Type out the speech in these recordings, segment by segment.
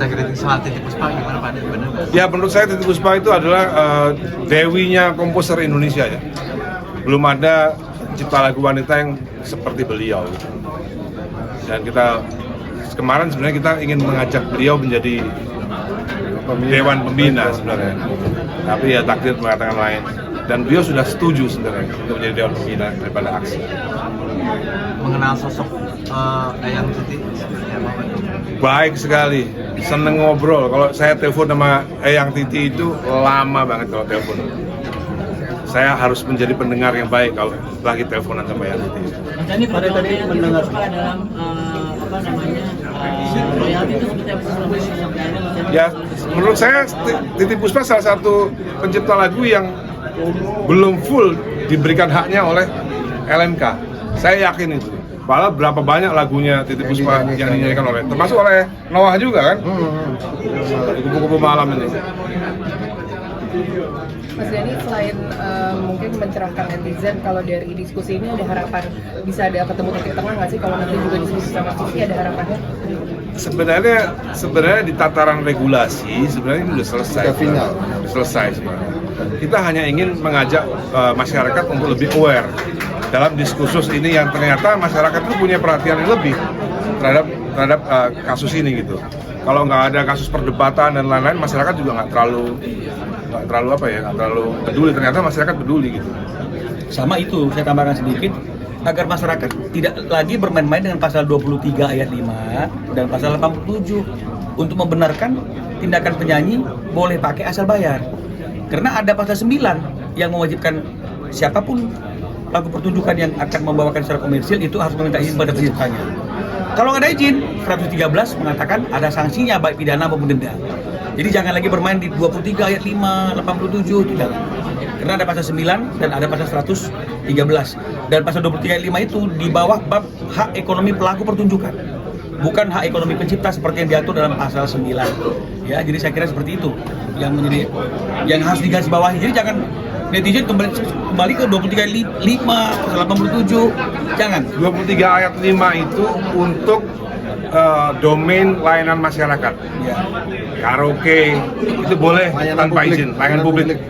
kita kritik soal Titiek Puspa gimana Pak? Benar nggak? Ya menurut saya Titiek Puspa itu adalah dewinya komposer Indonesia ya. Belum ada cipta lagu wanita yang seperti beliau. Dan kita kemarin sebenarnya kita ingin mengajak beliau menjadi Dewan Pembina sebenarnya. Tapi ya takdir mengatakan lain. Dan beliau sudah setuju sebenarnya untuk menjadi Dewan Pembina daripada aksi. Mengenal sosok Eyang Titi seperti apa Pak? Baik sekali, seneng ngobrol. Kalau saya telepon sama Eyang Titi itu lama banget kalau telepon. Saya harus menjadi pendengar yang baik kalau lagi teleponan sama Eyang Titi. Mas Dhani, pada tadi mendengar dalam royalti itu seperti apa sih? Ya, menurut saya Titiek Puspa salah satu pencipta lagu yang belum full diberikan haknya oleh LMK. Saya yakin itu. Padahal berapa banyak lagunya Titiek Puspa yang dinyanyikan oleh, termasuk oleh Noah juga kan? Kupu-kupu malam ini. Mas Dhani, selain mungkin mencerahkan netizen, kalau dari diskusi ini ada harapan bisa ada ketemu titik tengah nggak sih? Kalau nanti juga diskusi sama TV ada harapannya? Sebenarnya di tataran regulasi sebenarnya ini sudah selesai. Final. Selesai sebenarnya. Kita hanya ingin mengajak masyarakat untuk lebih aware dalam diskursus ini yang ternyata masyarakat itu punya perhatian yang lebih terhadap kasus ini gitu. Kalau nggak ada kasus perdebatan dan lain-lain, masyarakat juga nggak terlalu peduli. Ternyata masyarakat peduli gitu. Sama itu, saya tambahkan sedikit, agar masyarakat tidak lagi bermain-main dengan pasal 23 ayat 5 dan pasal 87 untuk membenarkan tindakan penyanyi boleh pakai asal bayar. Karena ada pasal 9 yang mewajibkan siapapun lagu pertunjukan yang akan membawakan secara komersil itu harus meminta izin pada penciptanya. Kalau nggak ada izin, 113 mengatakan ada sanksinya baik pidana maupun denda. Jadi jangan lagi bermain di 23 ayat 5, 87, tidak. Karena ada pasal 9 dan ada pasal 113. Dan pasal 23 ayat 5 itu di bawah bab hak ekonomi pelaku pertunjukan. Bukan hak ekonomi pencipta seperti yang diatur dalam pasal 9. Ya, jadi saya kira seperti itu yang harus digarisbawahi. Jadi jangan netizen kembali ke 23 ayat 5, pasal 87. Jangan. 23 ayat 5 itu untuk domain layanan masyarakat. Ya. Karaoke itu boleh Layanan tanpa publik. izin, layanan publik.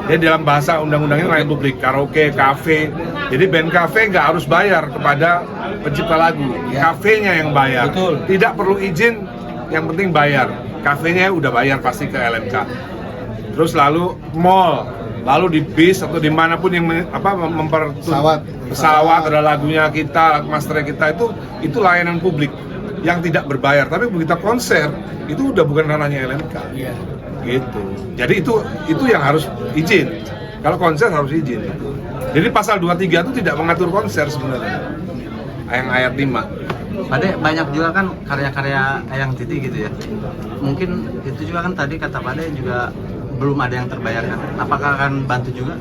Jadi dalam bahasa undang-undangnya layanan publik, karaoke, kafe. Jadi band kafe nggak harus bayar kepada pencipta lagu, kafenya yang bayar. Betul. Tidak perlu izin, yang penting bayar. Kafenya udah bayar pasti ke LMK. Terus lalu mall, lalu di bis atau dimanapun yang pesawat ada lagunya kita, lagu masternya kita itu layanan publik yang tidak berbayar. Tapi begitu konser itu udah bukan ranahnya LMK. Iya. Gitu. Jadi itu yang harus izin. Kalau konser harus izin. Jadi pasal 23 itu tidak mengatur konser sebenarnya. Yang ayat 5. Pade banyak juga kan karya-karya Eyang Titi gitu ya. Mungkin itu juga kan tadi kata Pade juga belum ada yang terbayarkan. Apakah akan bantu juga?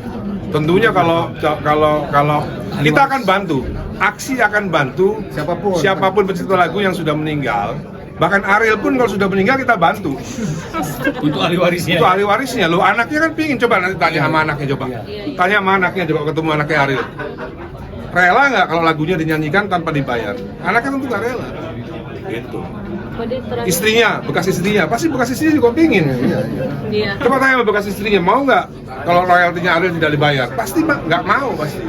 Tentunya kalau kita akan bantu, aksi akan bantu siapapun pencipta lagu yang sudah meninggal. Bahkan Ariel pun kalau sudah meninggal kita bantu. Untuk ahli warisnya. Itu ahli warisnya loh. Anaknya kan pingin, coba nanti tanya sama anaknya coba. Tanya sama anaknya coba ketemu anaknya Ariel. Rela nggak kalau lagunya dinyanyikan tanpa dibayar? Anaknya tentu nggak rela. Gitu. Istrinya, bekas istrinya, pasti bekas istrinya juga pingin. Iya. Coba tanya sama bekas istrinya, mau nggak kalau royaltinya Ariel tidak dibayar? Pasti nggak mau pasti.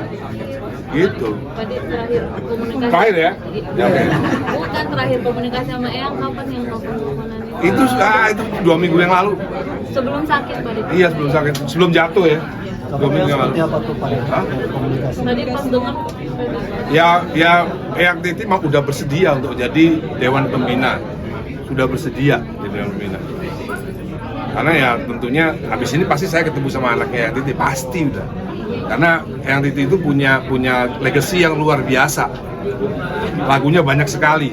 Gitu. Tadi terakhir komunikasi. Terakhir ya? Ya, oke. Bukan terakhir komunikasi sama Eyang kapan yang telepon-teleponan Itu 2 minggu yang lalu. Sebelum sakit Pak Didi. Iya sebelum sakit, sebelum jatuh ya. 2 minggu yang lalu. Hah? Tadi pas dengar Ya Eyang Titi mah udah bersedia untuk jadi Dewan Pembina. Sudah bersedia jadi Dewan Pembina. Karena ya tentunya habis ini pasti saya ketemu sama anaknya Eyang Titi, pasti udah. Karena Eyang Titi itu punya legacy yang luar biasa. Lagunya banyak sekali.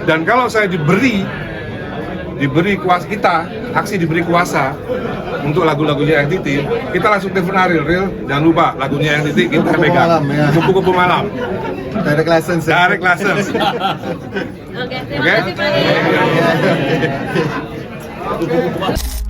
Dan kalau saya diberi kuasa, aksi diberi kuasa untuk lagu-lagunya Eyang Titi, kita langsung telepon Ariel, jangan lupa lagunya Eyang Titi kita pegang. Kupu-kupu malam. Direct license. Direct license. Oke, terima kasih Pak Didi. Oke.